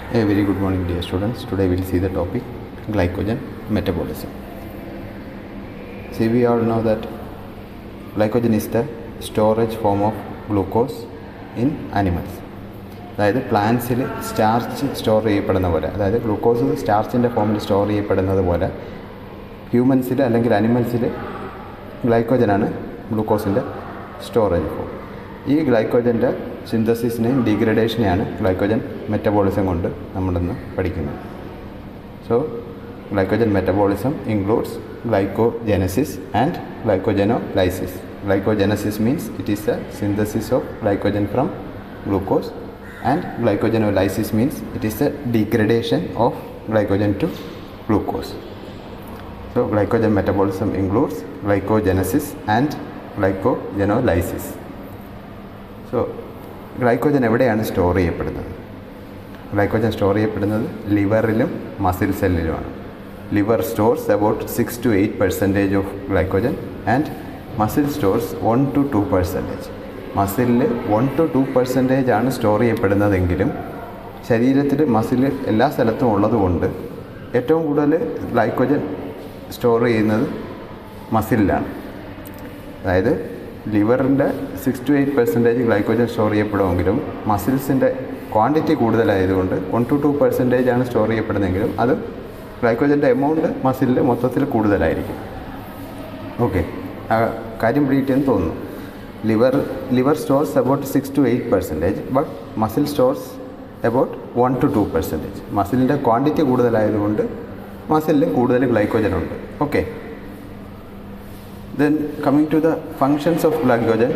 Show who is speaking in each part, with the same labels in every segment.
Speaker 1: A very good morning, dear students. Today we will see the topic glycogen metabolism. See, we all know that glycogen is the storage form of glucose in animals. അതായത് പ്ലാന്റ്സിൽ starch store ചെയ്യപ്പെടുന്ന പോലെ, അതായത് glucose സ്റ്റാർച്ചിൻ്റെ ഫോമിൽ store ചെയ്യപ്പെടുന്നത് പോലെ ഹ്യൂമൻസിൽ അല്ലെങ്കിൽ അനിമൽസിൽ ഗ്ലൈക്കോജനാണ് ഗ്ലൂക്കോസിൻ്റെ storage form. ഈ ഗ്ലൈക്കോജൻ്റെ സിന്തസിസിനെയും ഡീഗ്രഡേഷനെയാണ് glycogen metabolism കൊണ്ട് നമ്മളിന്ന് പഠിക്കുന്നത്. So glycogen metabolism includes glycogenesis and glycogenolysis. Glycogenesis means it is the synthesis of glycogen from glucose, and glycogenolysis means it is the degradation of glycogen to glucose. So glycogen metabolism includes glycogenesis and glycogenolysis. So glycogen എവിടെയാണ് store ചെയ്യപ്പെടുന്നത്? Glycogen store ചെയ്യപ്പെടുന്നത് ലിവറിലും muscle സെല്ലിലുമാണ്. Liver stores about 6 to 8% of glycogen and muscle stores 1 to 2%. മസിലിൽ 1 to 2% ആണ് store ചെയ്യപ്പെടുന്നതെങ്കിലും ശരീരത്തിൽ muscle എല്ലാ സ്ഥലത്തും ഉള്ളതുകൊണ്ട് ഏറ്റവും കൂടുതൽ ഗ്ലൈക്കോജൻ സ്റ്റോർ ചെയ്യുന്നത് മസിലിലാണ്. അതായത് ലിവറിൻ്റെ 6 to 8% ഗ്ലൈക്കോജൻ സ്റ്റോർ ചെയ്യപ്പെടുമെങ്കിലും മസിൽസിൻ്റെ ക്വാണ്ടിറ്റി കൂടുതലായതുകൊണ്ട് 1 to 2% ആണ് സ്റ്റോർ ചെയ്യപ്പെടുന്നതെങ്കിലും അത് ഗ്ലൈക്കോജൻ്റെ എമൗണ്ട് മസിലിൽ മൊത്തത്തിൽ കൂടുതലായിരിക്കും. ഓക്കെ, ആ കാര്യം പിടികിട്ടിയെന്ന് തോന്നുന്നു. Liver stores about 6 to 8%, but muscle stores about 1 to 2%. മസിലിൻ്റെ ക്വാണ്ടിറ്റി കൂടുതലായതുകൊണ്ട് മസിലിൽ കൂടുതൽ ഗ്ലൈക്കോജൻ ഉണ്ട്. Okay, then coming to the functions of glycogen.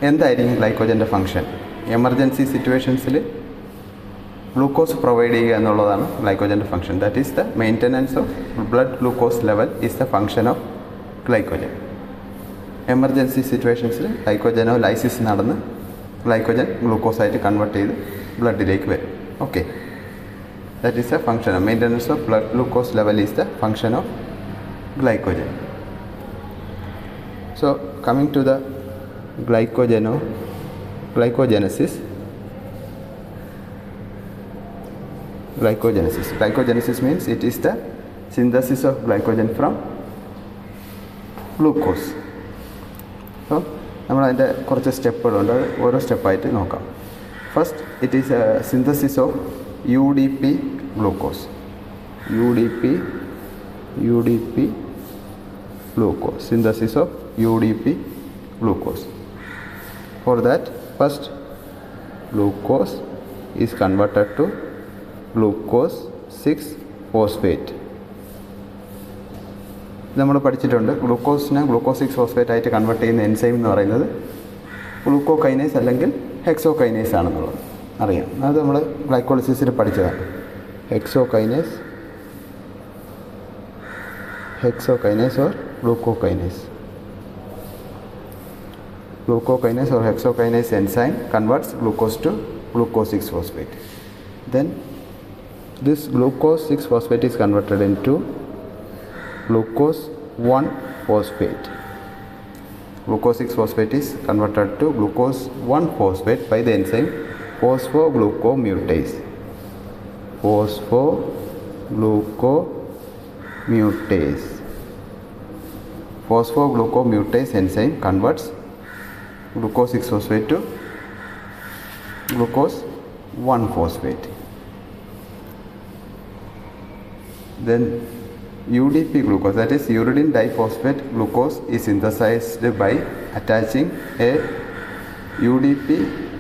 Speaker 1: എന്തായിരിക്കും ഗ്ലൈക്കോജൻ്റെ ഫങ്ഷൻ? എമർജൻസി സിറ്റുവേഷൻസിൽ ഗ്ലൂക്കോസ് പ്രൊവൈഡ് ചെയ്യുക എന്നുള്ളതാണ് ഗ്ലൈക്കോജൻ്റെ function. That is the maintenance of blood glucose level is the function of glycogen. Emergency സിറ്റുവേഷൻസിൽ ഗ്ലൈക്കോജനോലൈസിസ് നടന്ന് ഗ്ലൈക്കോജൻ ഗ്ലൂക്കോസായിട്ട് കൺവേർട്ട് ചെയ്ത് ബ്ലഡിലേക്ക് വരും. Okay, that is the function of maintenance of blood glucose level is the function of glycogen. So coming to the glycogenesis. Glycogenesis means it is the synthesis of glycogen from glucose. So നമ്മൾ അതിൻ്റെ കുറച്ച് സ്റ്റെപ്പുകളുണ്ട്, ഓരോ സ്റ്റെപ്പായിട്ട് നോക്കാം. First, it is A synthesis of UDP glucose. UDP glucose, synthesis of UDP glucose. For that, first glucose is converted to glucose 6-phosphate. നമ്മൾ പഠിച്ചിട്ടുണ്ട്. ഗ്ലൂക്കോസിനെ glucose 6-phosphate ആയിട്ട് convert ചെയ്യുന്ന എൻസൈം എന്ന് പറയുന്നത് ഗ്ലൂക്കോകൈനേസ് അല്ലെങ്കിൽ ഹെക്സോകൈനേസ് ആണെന്നുള്ളത് അറിയാം. അത് നമ്മൾ ഗ്ലൈക്കോളിസിസിൽ പഠിച്ചതാണ്. Hexokinase or glucokinase. Glucokinase or hexokinase enzyme converts glucose to glucose 6-phosphate. Then this glucose 6-phosphate is converted into glucose 1-phosphate. Glucose 6-phosphate is converted to glucose 1-phosphate by the enzyme phosphoglucomutase. Phosphoglucomutase enzyme converts glucose 6-phosphate to glucose 1-phosphate. Then UDP glucose, that is uridine diphosphate glucose, is synthesized by attaching a UDP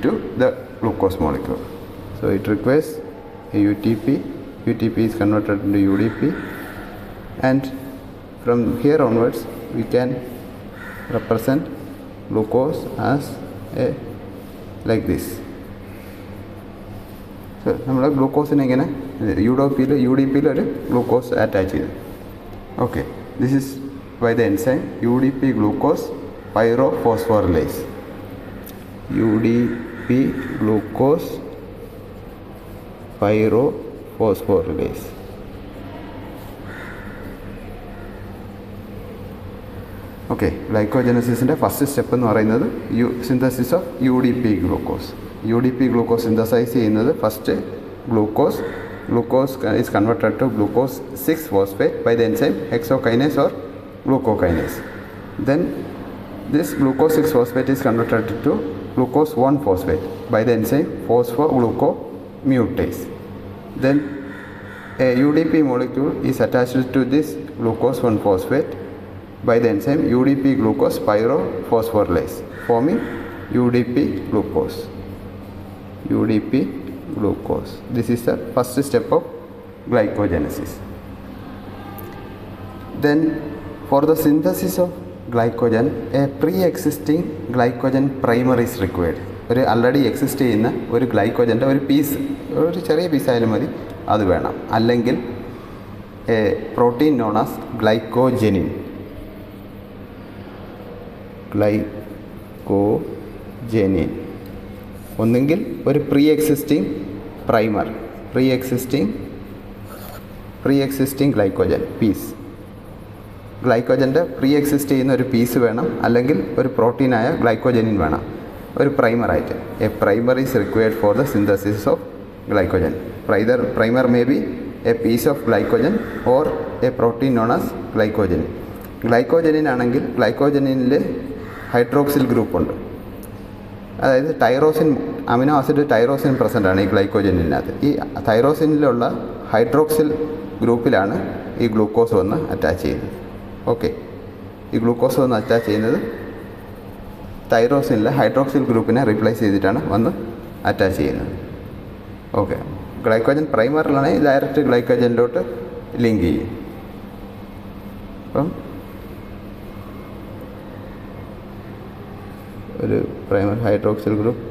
Speaker 1: to the glucose molecule. So it requires a UTP. UTP is converted into UDP, and from here onwards we can represent glucose as a like this. So നമ്മൾ ഗ്ലൂക്കോസിനെ ഇങ്ങനെ UDPയിൽ ഒരു glucose attach ചെയ്തു. Okay, this is by the enzyme UDP glucose pyrophosphorylase. UDP glucose pyrophosphorylase. Okay, ഗ്ലൈക്കോജനസിസിൻ്റെ first step എന്ന് പറയുന്നത് synthesis of UDP glucose. UDP glucose synthesize ചെയ്യുന്നത് first glucose. Glucose is converted to glucose 6-phosphate by the enzyme hexokinase or glucokinase. Then this glucose 6-phosphate is converted to glucose 1-phosphate by the enzyme phosphoglucomutase. Then a UDP molecule is attached to this glucose 1-phosphate by the enzyme UDP glucose pyrophosphorylase, forming UDP glucose. UDP glucose. This is the first step of glycogenesis. Then for the synthesis of glycogen, a pre-existing glycogen primer is required. ഒരു already exist ചെയ്യുന്ന ഒരു ഗ്ലൈക്കോജൻ്റെ ഒരു piece, ഒരു ചെറിയ പീസായാലും മതി, അത് വേണം. അല്ലെങ്കിൽ a protein known as glycogenin. Glycogenin ഒന്നെങ്കിൽ ഒരു pre existing primer, pre existing glycogen piece, ഗ്ലൈക്കോജൻ്റെ പ്രീ എക്സിസ്റ്റ് ചെയ്യുന്ന ഒരു പീസ് വേണം, അല്ലെങ്കിൽ ഒരു പ്രോട്ടീനായ ഗ്ലൈക്കോജനിൻ വേണം, ഒരു പ്രൈമറായിട്ട്. A primer is required for the synthesis of glycogen. Primer may be a piece of glycogen or a protein known as glycogenin. Glycogenin ആണെങ്കിൽ ഗ്ലൈക്കോജനിൽ ഹൈഡ്രോക്സിൽ ഗ്രൂപ്പുണ്ട്. അതായത് tyrosine, amino acid tyrosine present ആണ് ഈ ഗ്ലൈക്കോജനിനകത്ത്. ഈ തൈറോസിനിലുള്ള ഹൈഡ്രോക്സിൽ ഗ്രൂപ്പിലാണ് ഈ ഗ്ലൂക്കോസ് വന്ന് attach ചെയ്യുന്നത്. ഓക്കെ, ഈ ഗ്ലൂക്കോസ് വന്ന് അറ്റാച്ച് ചെയ്യുന്നത് തൈറോസിനിലെ ഹൈഡ്രോക്സിൽ ഗ്രൂപ്പിനെ റീപ്ലേസ് ചെയ്തിട്ടാണ് വന്ന് അറ്റാച്ച് ചെയ്യുന്നത്. ഓക്കെ, ഗ്ലൈക്കോജൻ പ്രൈമറിലാണെങ്കിൽ ഡയറക്റ്റ് ഗ്ലൈക്കോജനിലോട്ട് ലിങ്ക് ചെയ്യും. അപ്പം ഒരു primer hydroxyl group,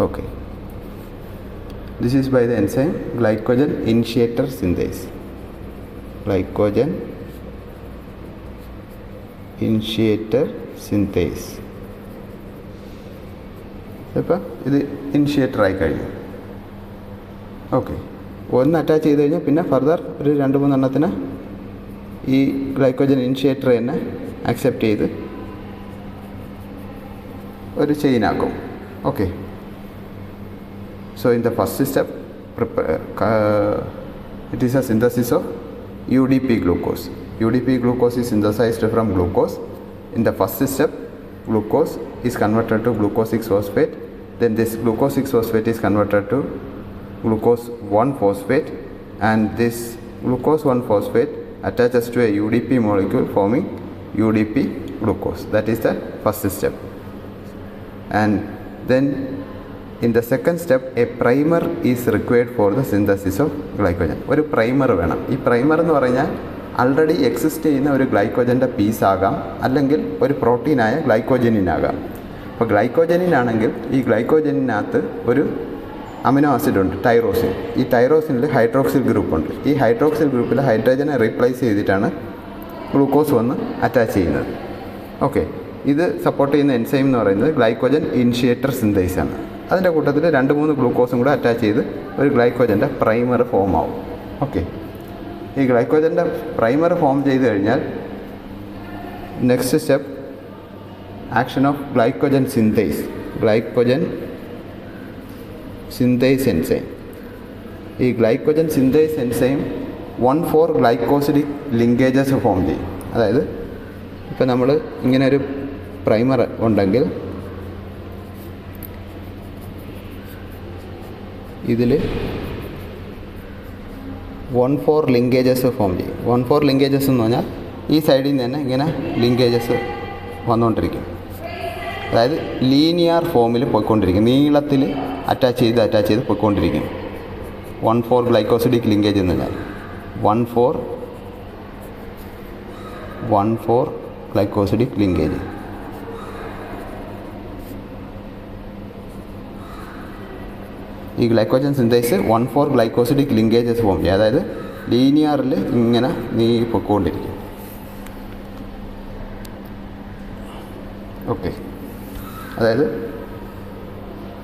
Speaker 1: okay. This is by the enzyme glycogen initiator synthase. Glycogen initiator synthase. അപ്പോൾ ഇത് ഇനിഷ്യേറ്റർ ആയി കഴിഞ്ഞു. ഓക്കെ, ഒന്ന് അറ്റാച്ച് ചെയ്ത് കഴിഞ്ഞാൽ പിന്നെ ഫർദർ ഒരു 2-3 എണ്ണത്തിന് ഈ ഗ്ലൈക്കോജൻ ഇനിഷ്യേറ്റർ തന്നെ അക്സെപ്റ്റ് ചെയ്ത് ഒരു ചെയിനാക്കും. Okay, so in the first step it is a synthesis of UDP glucose. UDP glucose is synthesized from glucose. In the first step, glucose is converted to glucose 6-phosphate. Then this glucose 6-phosphate is converted to glucose 1-phosphate, and this glucose 1-phosphate attaches to a UDP molecule forming UDP glucose. That is the first step. And then in the second step, a primer is required for the synthesis of glycogen. ഒരു primer വേണം. ഈ primer എന്ന് പറഞ്ഞാൽ already exist ചെയ്യുന്ന ഒരു ഗ്ലൈക്കോജൻ്റെ പീസാകാം, അല്ലെങ്കിൽ ഒരു പ്രോട്ടീനായ ഗ്ലൈക്കോജനിനാകാം. അപ്പോൾ ഗ്ലൈക്കോജനിനാണെങ്കിൽ ഈ ഗ്ലൈക്കോജനിനകത്ത് ഒരു അമിനോ ആസിഡ് ഉണ്ട്, ടൈറോസിൻ. ഈ ടൈറോസിനിൽ ഹൈഡ്രോക്സിൽ ഗ്രൂപ്പുണ്ട്. ഈ ഹൈഡ്രോക്സിൽ ഗ്രൂപ്പിൽ ഹൈഡ്രജനെ റീപ്ലേസ് ചെയ്തിട്ടാണ് ഗ്ലൂക്കോസ് വന്ന് അറ്റാച്ച് ചെയ്യുന്നത്. ഓക്കെ, ഇത് സപ്പോർട്ട് ചെയ്യുന്ന എൻസൈം എന്ന് പറയുന്നത് ഗ്ലൈക്കോജൻ ഇനിഷ്യേറ്റർ സിന്തേസ് ആണ്. അതിൻ്റെ കൂട്ടത്തിൽ 2-3 ഗ്ലൂക്കോസും കൂടെ അറ്റാച്ച് ചെയ്ത് ഒരു ഗ്ലൈക്കോജൻ്റെ പ്രൈമർ ഫോം ആവും. ഓക്കെ, ഈ ഗ്ലൈക്കോജൻ്റെ പ്രൈമർ ഫോം ചെയ്ത് കഴിഞ്ഞാൽ next step action of glycogen synthase. Glycogen synthase enzyme. ഈ glycogen synthase enzyme 1,4 glycosidic linkages form ചെയ്യും. അതായത് ഇപ്പോൾ നമ്മൾ ഇങ്ങനെ ഒരു പ്രൈമർ ഉണ്ടെങ്കിൽ ഇതിൽ 1,4 ലിങ്കേജസ് ഫോം ചെയ്യും. 1,4 ലിങ്കേജസ് എന്ന് പറഞ്ഞാൽ ഈ സൈഡിൽ നിന്ന് തന്നെ ഇങ്ങനെ ലിങ്കേജസ് വന്നുകൊണ്ടിരിക്കും. അതായത് ലീനിയർ ഫോമിൽ പോയിക്കൊണ്ടിരിക്കും, നീളത്തിൽ അറ്റാച്ച് ചെയ്ത് പോയിക്കൊണ്ടിരിക്കും. 1,4 ഗ്ലൈക്കോസിഡിക് ലിങ്കേജ് എന്ന് പറഞ്ഞാൽ 1,4 ഗ്ലൈക്കോസിഡിക് ലിങ്കേജ്. ഈ glycogen synthase 1,4 glycosidic linkages form ചെയ്യും. അതായത് ലീനിയറിൽ ഇങ്ങനെ പൊയ്ക്കൊണ്ടിരിക്കും. ഓക്കെ, അതായത്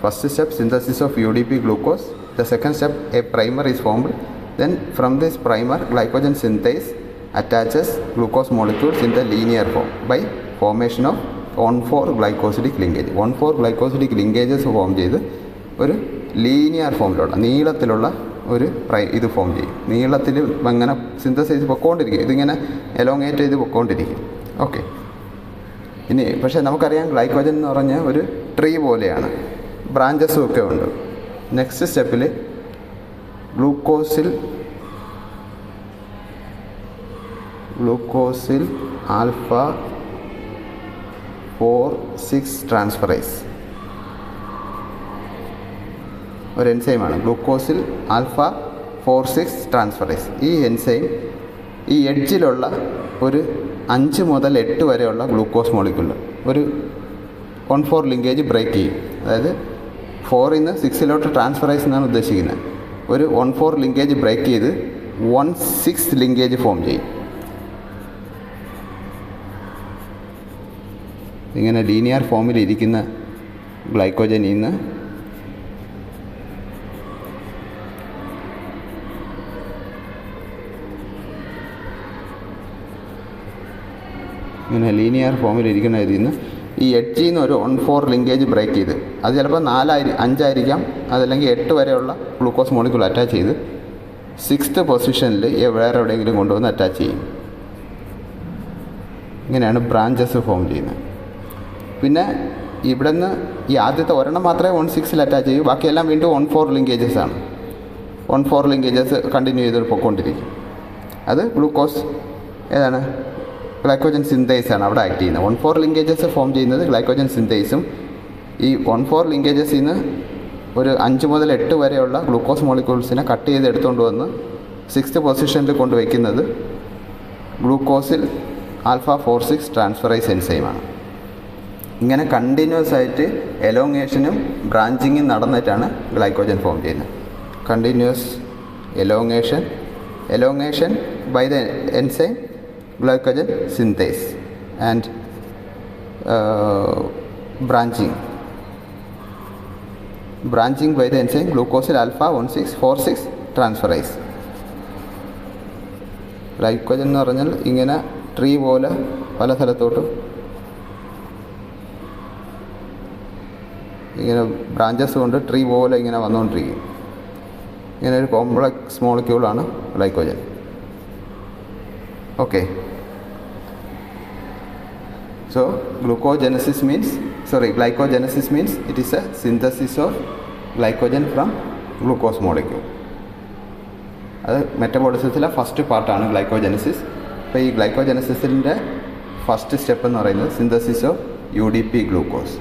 Speaker 1: first step synthesis of UDP glucose. The second step, a primer is formed. Then from this primer, glycogen synthase attaches glucose molecules in the linear form by formation of 1,4 glycosidic linkage. 1,4 glycosidic linkages form ചെയ്ത് ഒരു linear ഫോമിലുള്ള നീളത്തിലുള്ള ഒരു ഇത് form ചെയ്യും. നീളത്തിൽ അങ്ങനെ synthesise പൊക്കോണ്ടിരിക്കും, ഇതിങ്ങനെ എലോങ്ങേറ്റ് ചെയ്ത് പൊക്കോണ്ടിരിക്കും. ഓക്കെ. ഇനി പക്ഷേ നമുക്കറിയാം ഗ്ലൈക്കോജൻ എന്ന് പറഞ്ഞാൽ ഒരു ട്രീ പോലെയാണ്, ബ്രാഞ്ചസും ഒക്കെ ഉണ്ട്. നെക്സ്റ്റ് സ്റ്റെപ്പിൽ ഗ്ലൂക്കോസിൽ ആൽഫ 4,6 ട്രാൻസ്ഫറേസ് ഒരു എൻസൈമാണ്. ഗ്ലൂക്കോസിൽ ആൽഫ 4,6 ട്രാൻസ്ഫറേസ്. ഈ എൻസൈം ഈ എഡ്ജിലുള്ള ഒരു 5 മുതൽ 8 വരെയുള്ള ഗ്ലൂക്കോസ് മോളിക്യൂൾ ഒരു 1,4 ലിങ്കേജ് ബ്രേക്ക് ചെയ്യും. അതായത് 4 നിന്ന് 6 ട്രാൻസ്ഫറേസ് എന്നാണ് ഉദ്ദേശിക്കുന്നത്. ഒരു 1,4 ലിങ്കേജ് ബ്രേക്ക് ചെയ്ത് 1,6 ലിങ്കേജ് ഫോം ചെയ്യും. ഇങ്ങനെ ലീനിയർ ഫോമിലിരിക്കുന്ന ഗ്ലൈക്കോജനിൽ നിന്ന് ഇതിൽ നിന്ന് ഈ എഡ്ജിൽ നിന്ന് ഒരു 1,4 ലിങ്കേജ് ബ്രേക്ക് ചെയ്ത്, അത് ചിലപ്പോൾ 5 ആയിരിക്കാം, അതല്ലെങ്കിൽ 8 വരെയുള്ള ഗ്ലൂക്കോസ് മോളിക്യൂൾ അറ്റാച്ച് ചെയ്ത് 6th പൊസിഷനിൽ വേറെ എവിടെയെങ്കിലും കൊണ്ടുവന്ന് അറ്റാച്ച് ചെയ്യും. ഇങ്ങനെയാണ് ബ്രാഞ്ചസ് ഫോം ചെയ്യുന്നത്. പിന്നെ ഇവിടെ നിന്ന് ഈ ആദ്യത്തെ ഒരെണ്ണം മാത്രമേ 1,6 അറ്റാച്ച് ചെയ്യൂ, ബാക്കിയെല്ലാം വീണ്ടും 1,4 ലിങ്കേജസ് ആണ്. 1,4 ലിങ്കേജസ് കണ്ടിന്യൂ ചെയ്ത് പൊയ്ക്കൊണ്ടിരിക്കും. അത് ഗ്ലൂക്കോസ് ഏതാണ് ഗ്ലൈക്കോജൻ സിന്തേസ് ആണ് അവിടെ ആക്ട് ചെയ്യുന്നത്. 1,4 ലിങ്കേജസ് ഫോം ചെയ്യുന്നത് ഗ്ലൈക്കോജൻ സിന്തേസും. ഈ 1,4 ലിങ്കേജസിൽ നിന്ന് ഒരു 5 മുതൽ 8 വരെയുള്ള ഗ്ലൂക്കോസ് മോളിക്യൂൾസിനെ കട്ട് ചെയ്ത് എടുത്തുകൊണ്ട് വന്ന് 6th പൊസിഷനിൽ കൊണ്ടുവയ്ക്കുന്നത് ഗ്ലൂക്കോസിൽ ആൽഫ 4,6 ട്രാൻസ്ഫറൈസ് എൻസൈമാണ്. ഇങ്ങനെ കണ്ടിന്യൂസ് ആയിട്ട് എലോങ്ങേഷനും ബ്രാഞ്ചിങ്ങും നടന്നിട്ടാണ് ഗ്ലൈക്കോജൻ ഫോം ചെയ്യുന്നത്. Continuous elongation by the enzyme glycogen synthase and branching by the enzyme glucosyl alpha 1,6,4,6 transferase. Glycogen എന്ന് പറഞ്ഞാൽ ഇങ്ങനെ ട്രീ പോലെ പല സ്ഥലത്തോട്ടും ഇങ്ങനെ ബ്രാഞ്ചസ് കൊണ്ട് ട്രീ പോലെ ഇങ്ങനെ വന്നുകൊണ്ടിരിക്കും. ഇങ്ങനെ ഒരു കോംപ്ലക്സ് മോളിക്യൂളാണ് ഗ്ലൈക്കോജൻ. Okay. So glycogenesis means it is a synthesis of glycogen from glucose molecule. അത് മെറ്റബോളിസത്തിലെ ഫസ്റ്റ് പാർട്ടാണ് ഗ്ലൈക്കോജനസിസ്. അപ്പോൾ ഈ ഗ്ലൈക്കോജനസിസിൻ്റെ ഫസ്റ്റ് സ്റ്റെപ്പ് എന്ന് പറയുന്നത് സിന്തസിസ് ഓഫ് UDP ഗ്ലൂക്കോസ്.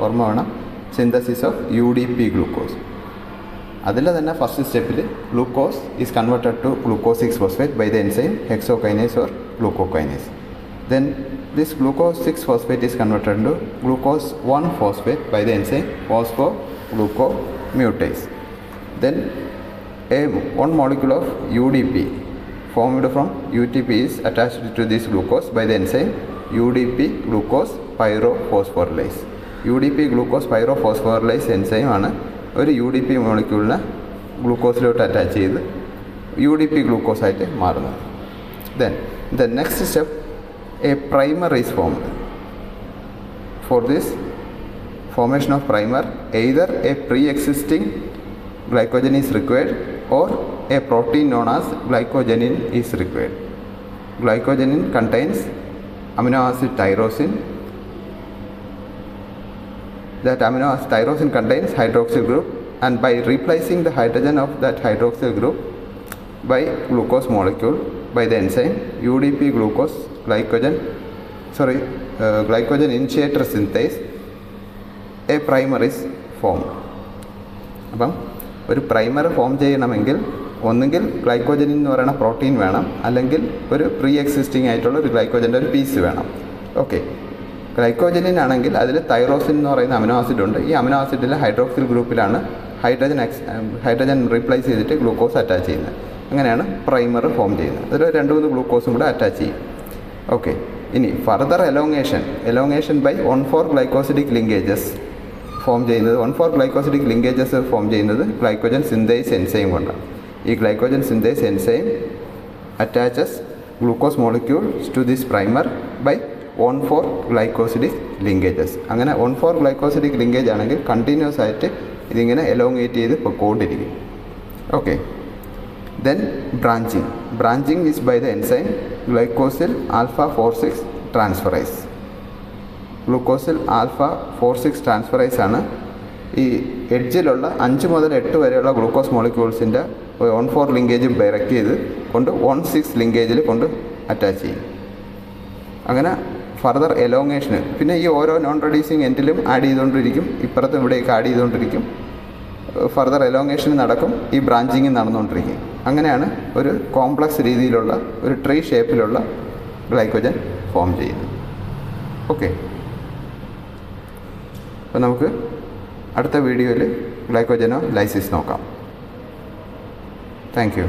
Speaker 1: ഓർമ്മ വേണം, സിന്തസിസ് ഓഫ് UDP ഗ്ലൂക്കോസ്. അതിൽ തന്നെ ഫസ്റ്റ് സ്റ്റെപ്പിൽ glucose is converted to glucose 6-phosphate by the enzyme hexokinase or glucokinase. Then this glucose 6-phosphate is converted into glucose 1-phosphate by the enzyme phosphoglucomutase. Then one molecule of UDP formed from UTP is attached to this glucose by the enzyme UDP glucose pyrophosphorylase. UDP glucose pyrophosphorylase enzyme ആണ് ഒരു UDP മോളിക്യൂളിനെ ഗ്ലൂക്കോസിലോട്ട് attach ചെയ്ത് UDP glucose ആയിട്ട് മാറുന്നത്. Then the next step, a primer is formed. For this formation of primer, either a pre-existing glycogen is required or a protein known as glycogenin is required. Glycogenin contains amino acid tyrosine. That amino acid tyrosine contains hydroxyl group, and by replacing the hydrogen of that hydroxyl group by glucose molecule by the enzyme UDP glycogen initiator synthase, a primer is formed. അപ്പം ഒരു primer form ചെയ്യണമെങ്കിൽ ഒന്നുകിൽ glycogen എന്ന് പറയുന്ന protein വേണം, അല്ലെങ്കിൽ ഒരു pre existing ആയിട്ടുള്ള ഒരു ഗ്ലൈക്കോജൻ്റെ ഒരു പീസ് വേണം. ഓക്കെ. ഗ്ലൈക്കോജനിനാണെങ്കിൽ അതിൽ തൈറോസിൻ എന്ന് പറയുന്ന അമിനോ ആസിഡ് ഉണ്ട്. ഈ അമിനോ ആസിഡിലെ ഹൈഡ്രോക്സിൽ ഗ്രൂപ്പിലാണ് ഹൈഡ്രജൻ റീപ്ലേസ് ചെയ്തിട്ട് ഗ്ലൂക്കോസ് അറ്റാച്ച് ചെയ്യുന്നത്. അങ്ങനെയാണ് പ്രൈമർ ഫോം ചെയ്യുന്നത്. അതിൽ 2-3 ഗ്ലൂക്കോസും കൂടെ അറ്റാച്ച് ചെയ്യും. ഓക്കെ. ഇനി further elongation by 1,4 glycosidic linkages form ചെയ്യുന്നത് 1,4 ഗ്ലൈക്കോസിഡിക് ലിങ്കേജസ് ഫോം ചെയ്യുന്നത് ഗ്ലൈക്കോജൻ സിന്തേസ് എൻസൈം കൊണ്ടാണ്. ഈ glycogen synthase enzyme attaches glucose molecules to this primer by 1,4 glycosidic linkages. അങ്ങനെ 1,4 ഗ്ലൈക്കോസിഡിക് ലിങ്കേജ് ആണെങ്കിൽ കണ്ടിന്യൂസ് ആയിട്ട് ഇതിങ്ങനെ എലോങ്ങേറ്റ് ചെയ്ത് പൊക്കോണ്ടിരിക്കും. Okay. Then branching is by the enzyme glycosyl alpha 4,6 transferase. Glucosyl alpha 4,6 transferase ആണ് ഈ എഡ്ജിലുള്ള 5 മുതൽ 8 വരെയുള്ള ഗ്ലൂക്കോസ് മോളിക്യൂൾസിൻ്റെ 1,4 ലിങ്കേജ് ബ്രേക്ക് ചെയ്ത് കൊണ്ട് 1,6 ലിങ്കേജിൽ കൊണ്ട് അറ്റാച്ച് ചെയ്യും. അങ്ങനെ ഫർദർ എലോങ്ങേഷന് പിന്നെ ഈ ഓരോ നോൺ റെഡ്യൂസിങ് എൻഡിലും ആഡ് ചെയ്തുകൊണ്ടിരിക്കും, ഇപ്പുറത്തും ഇവിടേക്ക് ആഡ് ചെയ്തുകൊണ്ടിരിക്കും. ഫർദർ എലോങ്ങേഷൻ നടക്കും, ഈ ബ്രാഞ്ചിങ് നടന്നുകൊണ്ടിരിക്കും. അങ്ങനെയാണ് ഒരു കോംപ്ലക്സ് രീതിയിലുള്ള ഒരു ട്രീ ഷേപ്പിലുള്ള ഗ്ലൈക്കോജൻ ഫോം ചെയ്യുന്നത്. ഓക്കെ. അപ്പോൾ നമുക്ക് അടുത്ത വീഡിയോയിൽ ഗ്ലൈക്കോജനോ ലൈസിസ് നോക്കാം. Thank you.